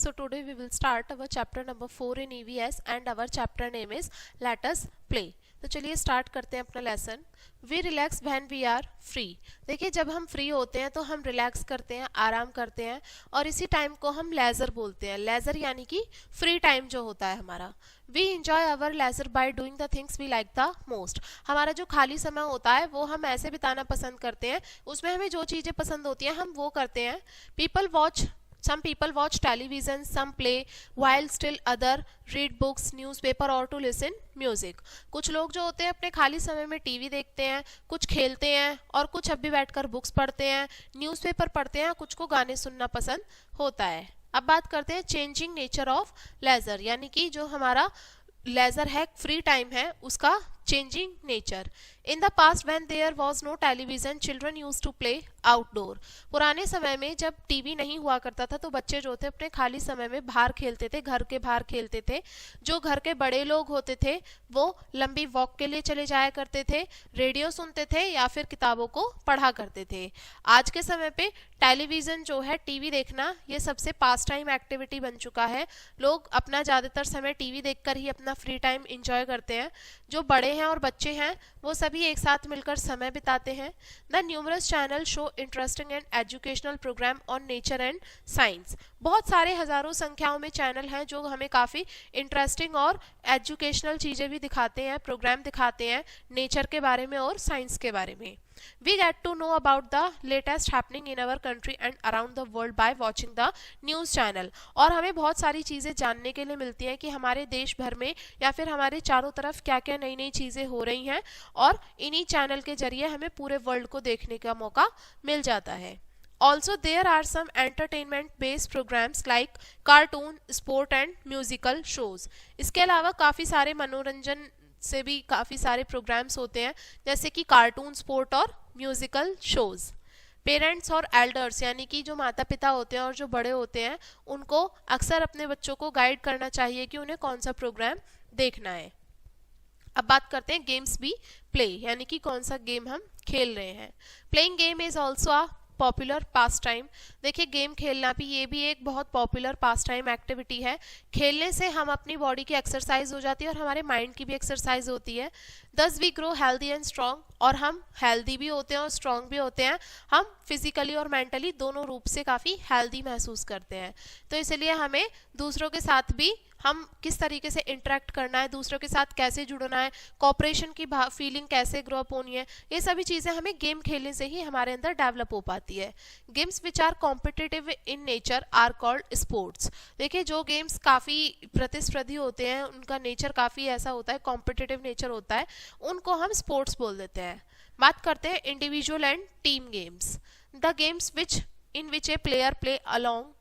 So today we will start our chapter number 4 in EVS and our chapter name is Let us play. तो चलिए start करते हैं अपना lesson. We relax when we are free. देखिए जब हम free होते हैं तो हम रिलैक्स करते हैं, आराम करते हैं और इसी टाइम को हम लेजर बोलते हैं. लेजर यानी कि फ्री टाइम जो होता है हमारा. We enjoy our leisure by doing the things we like the most. हमारा जो खाली समय होता है वो हम ऐसे बिताना पसंद करते हैं, उसमें हमें जो चीज़ें पसंद होती हैं हम वो करते हैं. People watch Some people watch television, some play, while still other read books, newspaper or to listen music. कुछ लोग जो होते हैं अपने खाली समय में टीवी देखते हैं, कुछ खेलते हैं और कुछ अभी बैठकर बुक्स पढ़ते हैं, न्यूज़पेपर पढ़ते हैं, कुछ को गाने सुनना पसंद होता है. अब बात करते हैं चेंजिंग नेचर ऑफ लेजर, यानी कि जो हमारा लेजर है, फ्री टाइम है, उसका changing nature. In the past when there was no television children used to play outdoor. पुराने समय में जब टीवी नहीं हुआ करता था तो बच्चे जो थे अपने खाली समय में बाहर खेलते थे, घर के बाहर खेलते थे. जो घर के बड़े लोग होते थे वो लंबी वॉक के लिए चले जाया करते थे, रेडियो सुनते थे या फिर किताबों को पढ़ा करते थे. आज के समय पे टेलीविज़न जो है, टीवी देखना, ये सबसे पास टाइम एक्टिविटी बन चुका है. लोग अपना ज़्यादातर समय टीवी देखकर ही अपना फ्री टाइम इंजॉय करते हैं. जो बड़े हैं और बच्चे हैं वो सभी एक साथ मिलकर समय बिताते हैं. The numerous channel show interesting and educational program on nature and science. बहुत सारे हजारों संख्याओं में चैनल हैं जो हमें काफ़ी इंटरेस्टिंग और एजुकेशनल चीज़ें भी दिखाते हैं, प्रोग्राम दिखाते हैं नेचर के बारे में और साइंस के बारे में. We get to know about the latest happening in our country and around the world by watching the news channel. और हमें बहुत सारी चीज़ें जानने के लिए मिलती हैं कि हमारे देश भर में या फिर हमारे चारों तरफ क्या क्या नई नई चीज़ें हो रही हैं और इन्हीं चैनल के जरिए हमें पूरे वर्ल्ड को देखने का मौका मिल जाता है. Also there are some entertainment based programs like cartoon, sport and musical shows. इसके अलावा काफ़ी सारे मनोरंजन से भी काफ़ी सारे प्रोग्राम्स होते हैं जैसे कि कार्टून, स्पोर्ट और म्यूजिकल शोज़. पेरेंट्स और एल्डर्स यानी कि जो माता पिता होते हैं और जो बड़े होते हैं उनको अक्सर अपने बच्चों को गाइड करना चाहिए कि उन्हें कौन सा प्रोग्राम देखना है. अब बात करते हैं गेम्स भी प्ले, यानी कि कौन सा गेम हम खेल रहे हैं. Playing game is also a popular pass time. देखिए गेम खेलना भी, ये भी एक बहुत पॉपुलर पास टाइम एक्टिविटी है. खेलने से हम अपनी बॉडी की एक्सरसाइज हो जाती है और हमारे माइंड की भी एक्सरसाइज होती है. Thus we grow healthy and strong. और हम हेल्दी भी होते हैं और स्ट्रॉन्ग भी होते हैं. हम फिजिकली और मेंटली दोनों रूप से काफ़ी हेल्दी महसूस करते हैं. तो इसलिए हमें दूसरों के साथ भी हम किस तरीके से इंटरेक्ट करना है, दूसरों के साथ कैसे जुड़ना है, कॉपरेशन की फीलिंग कैसे ग्रो अप होनी है, ये सभी चीज़ें हमें गेम खेलने से ही हमारे अंदर डेवलप हो पाती है. Games which are competitive in nature are called sports. देखिए जो गेम्स काफ़ी प्रतिस्पर्धी होते हैं, उनका नेचर काफ़ी ऐसा होता है, कॉम्पिटिटिव नेचर होता है, उनको हम स्पोर्ट्स बोल देते हैं. बात करते हैं individual and team games. The games which in which a player play along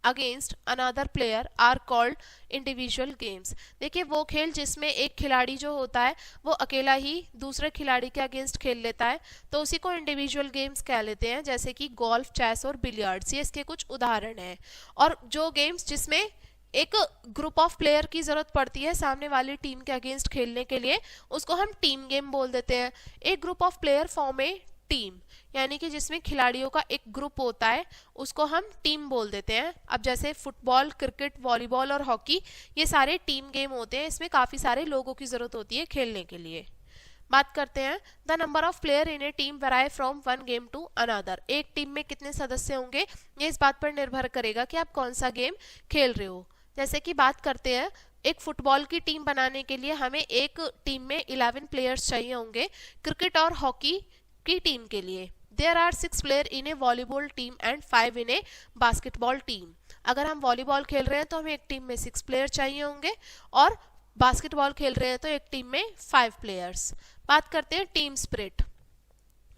against another player are called individual games. देखिए वो खेल जिसमें एक खिलाड़ी जो होता है वो अकेला ही दूसरे खिलाड़ी के अगेंस्ट खेल लेता है तो उसी को इंडिविजुअल गेम्स कह लेते हैं, जैसे कि गोल्फ, चेस और बिलियर्ड्स. ये इसके कुछ उदाहरण हैं. और जो गेम्स जिसमें एक ग्रुप ऑफ प्लेयर की ज़रूरत पड़ती है सामने वाली टीम के अगेंस्ट खेलने के लिए, उसको हम टीम गेम बोल देते हैं. एक group of player form A team, यानी कि जिसमें खिलाड़ियों का एक ग्रुप होता है उसको हम टीम बोल देते हैं. अब जैसे फुटबॉल, क्रिकेट, वॉलीबॉल और हॉकी, ये सारे टीम गेम होते हैं. इसमें काफ़ी सारे लोगों की ज़रूरत होती है खेलने के लिए. बात करते हैं the number of player in a team vary from one game to another. एक टीम में कितने सदस्य होंगे ये इस बात पर निर्भर करेगा कि आप कौन सा गेम खेल रहे हो. जैसे कि बात करते हैं एक फुटबॉल की टीम बनाने के लिए हमें एक टीम में 11 प्लेयर्स चाहिए होंगे. क्रिकेट और हॉकी की टीम के लिए there are 6 player in a volleyball team and 5 in a basketball team. अगर हम वॉलीबॉल खेल रहे हैं तो हमें एक टीम में 6 प्लेयर चाहिए होंगे और बास्केटबॉल खेल रहे हैं तो एक टीम में 5 प्लेयर्स. बात करते हैं team spirit.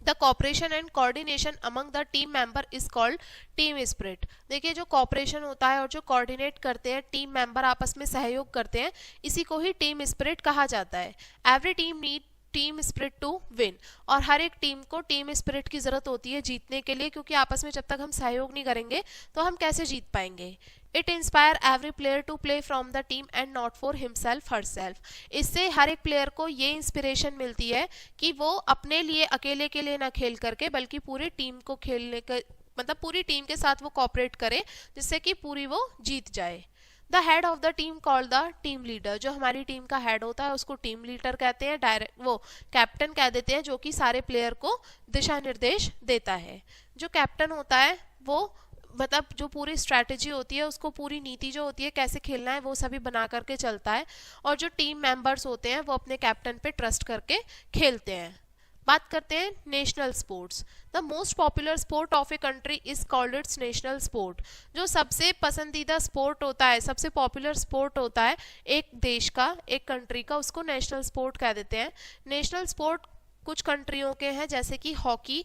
The cooperation and coordination among the team member is called team spirit. देखिए जो कॉपरेशन होता है और जो कोऑर्डिनेट करते हैं, टीम मेंबर आपस में सहयोग करते हैं, इसी को ही टीम स्पिरिट कहा जाता है. Every team need team spirit to win. और हर एक टीम को टीम स्पिरिट की ज़रूरत होती है जीतने के लिए, क्योंकि आपस में जब तक हम सहयोग नहीं करेंगे तो हम कैसे जीत पाएंगे. It inspire every player to play from the team and not for himself herself. इससे हर एक प्लेयर को ये इंस्पिरेशन मिलती है कि वो अपने लिए, अकेले के लिए ना खेल करके बल्कि पूरी टीम को खेलने के मतलब पूरी टीम के साथ वो कोऑपरेट करे जिससे कि पूरी वो जीत जाए। The head of the team called the team leader, जो हमारी टीम का हेड होता है उसको टीम लीडर कहते हैं, डायरेक्ट वो कैप्टन कह देते हैं, जो कि सारे प्लेयर को दिशा निर्देश देता है। जो कैप्टन होता है वो मतलब जो पूरी स्ट्रैटेजी होती है उसको, पूरी नीति जो होती है कैसे खेलना है वो सभी बना करके चलता है, और जो टीम मेंबर्स होते हैं वो अपने कैप्टन पे ट्रस्ट करके खेलते हैं। बात करते हैं national sports. The most popular sport of a country is called its national sport. जो सबसे पसंदीदा स्पोर्ट होता है, सबसे पॉपुलर स्पोर्ट होता है एक देश का, एक कंट्री का, उसको नेशनल स्पोर्ट कह देते हैं। नेशनल स्पोर्ट कुछ कंट्रियों के हैं, जैसे कि हॉकी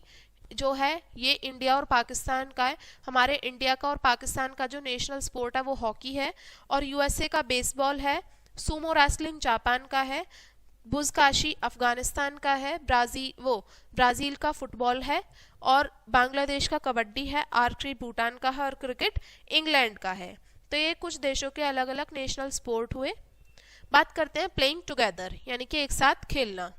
जो है ये इंडिया और पाकिस्तान का है। हमारे इंडिया का और पाकिस्तान का जो नेशनल स्पोर्ट है वो हॉकी है, और यूएसए का बेसबॉल है, सूमो रेसलिंग जापान का है, बुज़काशी अफगानिस्तान का है, ब्राज़ील का फुटबॉल है, और बांग्लादेश का कबड्डी है, आर्चरी भूटान का है, और क्रिकेट इंग्लैंड का है। तो ये कुछ देशों के अलग अलग नेशनल स्पोर्ट हुए। बात करते हैं प्लेइंग टुगेदर, यानी कि एक साथ खेलना।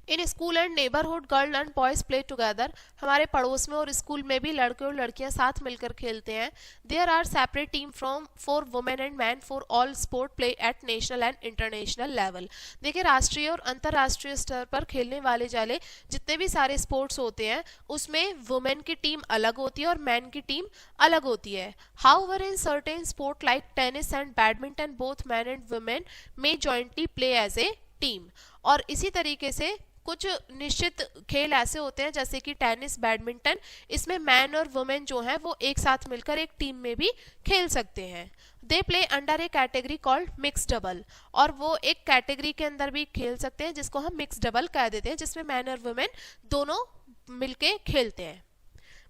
In school and neighbourhood girl and boys play together. हमारे पड़ोस में और स्कूल में भी लड़के और लड़कियां साथ मिलकर खेलते हैं। There are separate team from for women and man for all sport play at national and international level. देखिए राष्ट्रीय और अंतर्राष्ट्रीय स्तर पर खेलने वाले जाले जितने भी सारे स्पोर्ट्स होते हैं उसमें वुमेन की टीम अलग होती है और मैन की टीम अलग होती है। However in certain sport like tennis and badminton both man and women may jointly play as a team. और इसी तरीके से कुछ निश्चित खेल ऐसे होते हैं जैसे कि टेनिस, बैडमिंटन, इसमें मैन और वुमेन जो हैं वो एक साथ मिलकर एक टीम में भी खेल सकते हैं। They play under A category called mix double, और वो एक कैटेगरी के अंदर भी खेल सकते हैं जिसको हम मिक्स डबल कह देते हैं, जिसमें मैन और वुमेन दोनों मिलके खेलते हैं।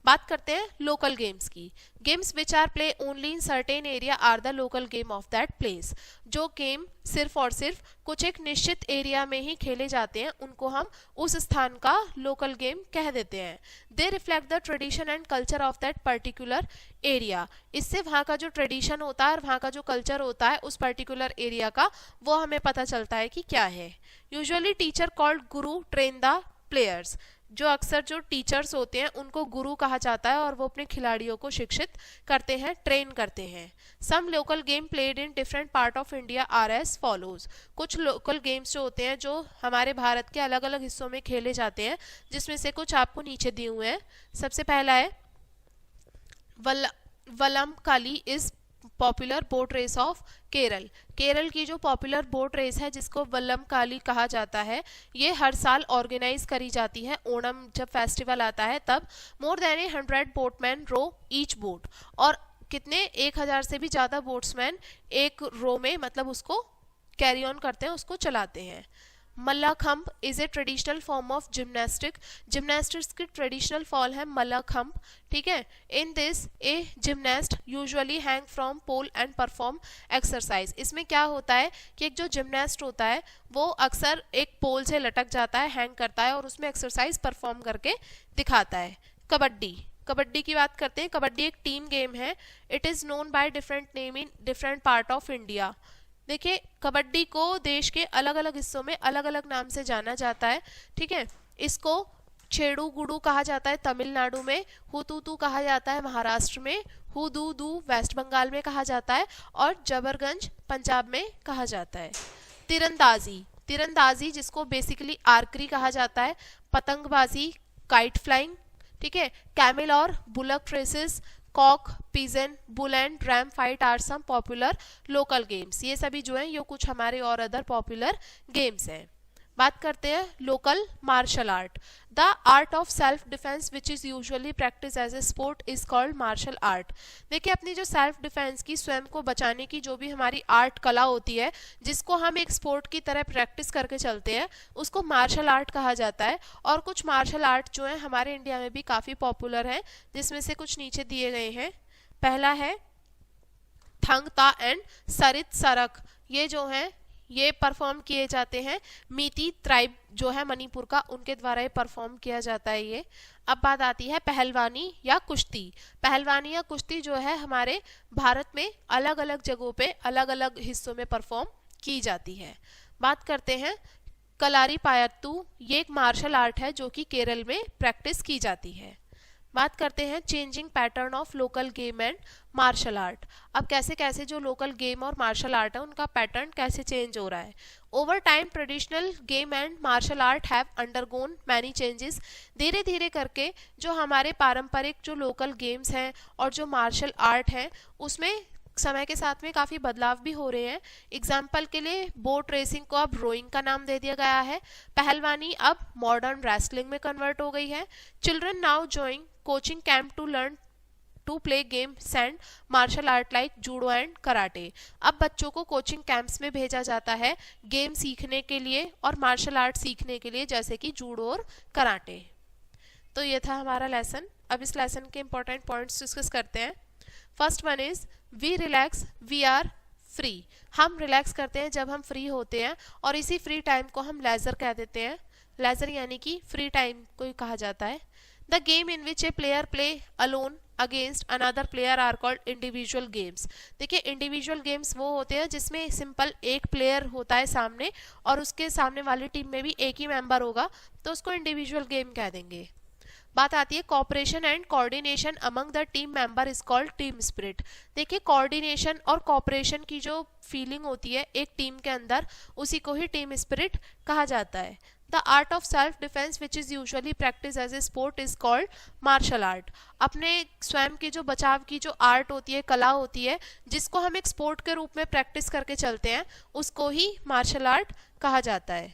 बात करते हैं लोकल गेम्स की। Games which are play only in certain area are the local game of that place. जो गेम सिर्फ और सिर्फ कुछ एक निश्चित एरिया में ही खेले जाते हैं उनको हम उस स्थान का लोकल गेम कह देते हैं। दे reflect the tradition and culture of that particular area. इससे वहाँ का जो ट्रेडिशन होता है और वहाँ का जो कल्चर होता है उस पर्टिकुलर एरिया का, वो हमें पता चलता है कि क्या है। Usually teacher called Guru train the players. जो अक्सर जो टीचर्स होते हैं उनको गुरु कहा जाता है और वो अपने खिलाड़ियों को शिक्षित करते हैं, ट्रेन करते हैं। Some local game played in different part of India are as follows. कुछ लोकल गेम्स जो होते हैं जो हमारे भारत के अलग अलग हिस्सों में खेले जाते हैं, जिसमें से कुछ आपको नीचे दिए हुए हैं। सबसे पहला है Vallam Kali is popular boat race of Kerala. Kerala की जो पॉपुलर बोट रेस है जिसको वल्लम काली कहा जाता है, ये हर साल ऑर्गेनाइज करी जाती है। ओणम जब फेस्टिवल आता है तब। मोर देन 100 बोटमैन रो ईच बोट। और कितने 1000 से भी ज़्यादा बोट्समैन एक रो में मतलब उसको कैरी ऑन करते हैं, उसको चलाते हैं। Mallakhamb is a traditional form of gymnastics की ट्रेडिशनल फॉर्म है मल्लाखंब, ठीक है। In this a gymnast usually hang from pole and perform exercise. इसमें क्या होता है कि एक जो जिम्नास्ट होता है वो अक्सर एक पोल से लटक जाता है, हैंग करता है और उसमें एक्सरसाइज परफॉर्म करके दिखाता है। कबड्डी की बात करते हैं। कबड्डी एक टीम गेम है। It is known by different name in different part of India. देखिए कबड्डी को देश के अलग अलग हिस्सों में अलग अलग नाम से जाना जाता है, ठीक है। इसको छेड़ू गुडू कहा जाता है तमिलनाडु में, हुतुतु कहा जाता है महाराष्ट्र में, हुदूदू वेस्ट बंगाल में कहा जाता है, और जबरगंज पंजाब में कहा जाता है। तीरंदाजी जिसको बेसिकली आर्करी कहा जाता है, पतंगबाजी, काइट फ्लाइंग, ठीक है। कैमल और bullock races, cock, pigeon, bull and ram fight are some popular local games. ये सभी जो हैं ये कुछ हमारे और अदर पॉपुलर गेम्स हैं। बात करते हैं local martial art. The art of self defence which is usually practice as a sport is called martial art. देखिए अपनी जो सेल्फ डिफेंस की, स्वयं को बचाने की जो भी हमारी आर्ट कला होती है जिसको हम एक स्पोर्ट की तरह प्रैक्टिस करके चलते हैं उसको मार्शल आर्ट कहा जाता है। और कुछ मार्शल आर्ट जो है हमारे इंडिया में भी काफ़ी पॉपुलर हैं, जिसमें से कुछ नीचे दिए गए हैं। पहला है थंग ता एंड सरित सरक। ये जो है ये परफॉर्म किए जाते हैं मीती ट्राइब जो है मणिपुर का, उनके द्वारा ये परफॉर्म किया जाता है ये। अब बात आती है पहलवानी या कुश्ती। पहलवानी या कुश्ती जो है हमारे भारत में अलग अलग जगहों पे अलग अलग हिस्सों में परफॉर्म की जाती है। बात करते हैं कलारी पायत्तू। ये एक मार्शल आर्ट है जो कि केरल में प्रैक्टिस की जाती है। बात करते हैं changing pattern of local game and martial art. अब कैसे कैसे जो लोकल गेम और मार्शल आर्ट है उनका पैटर्न कैसे चेंज हो रहा है। Over time traditional game and martial art have undergone many changes. धीरे धीरे करके जो हमारे पारंपरिक जो लोकल गेम्स हैं और जो मार्शल आर्ट हैं उसमें समय के साथ में काफ़ी बदलाव भी हो रहे हैं। एग्जाम्पल के लिए बोट रेसिंग को अब रोइंग का नाम दे दिया गया है। पहलवानी अब मॉडर्न रेसलिंग में कन्वर्ट हो गई है। Children now join coaching camp to learn to play games and martial art like judo and karate. अब बच्चों को कोचिंग कैंप्स में भेजा जाता है गेम सीखने के लिए और मार्शल आर्ट सीखने के लिए, जैसे कि जूडो और कराटे। तो ये था हमारा लेसन। अब इस लेसन के इंपॉर्टेंट पॉइंट्स डिस्कस करते हैं। First one is we relax we are free. हम रिलैक्स करते हैं जब हम फ्री होते हैं और इसी फ्री टाइम को हम लेजर कह देते हैं। लेजर यानी कि फ्री टाइम को ही कहा जाता है। The game in which a player play alone against another player are called individual games. देखिए इंडिविजुअल गेम्स वो होते हैं जिसमें सिंपल एक प्लेयर होता है सामने और उसके सामने वाली टीम में भी एक ही मेंबर होगा, तो उसको इंडिविजुअल गेम कह देंगे। बात आती है cooperation and coordination among the team member is called team spirit. देखिए कोऑर्डिनेशन और कॉपरेशन की जो फीलिंग होती है एक टीम के अंदर, उसी को ही टीम स्पिरिट कहा जाता है। The art of self defence which is usually practice as a sport is called martial art. अपने स्वयं के जो बचाव की जो आर्ट होती है, कला होती है, जिसको हम एक स्पोर्ट के रूप में प्रैक्टिस करके चलते हैं, उसको ही मार्शल आर्ट कहा जाता है।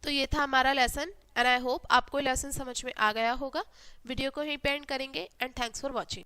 तो ये था हमारा लेसन एंड आई होप आपको लेसन समझ में आ गया होगा। वीडियो को यहीं पे एंड करेंगे एंड थैंक्स फॉर वॉचिंग।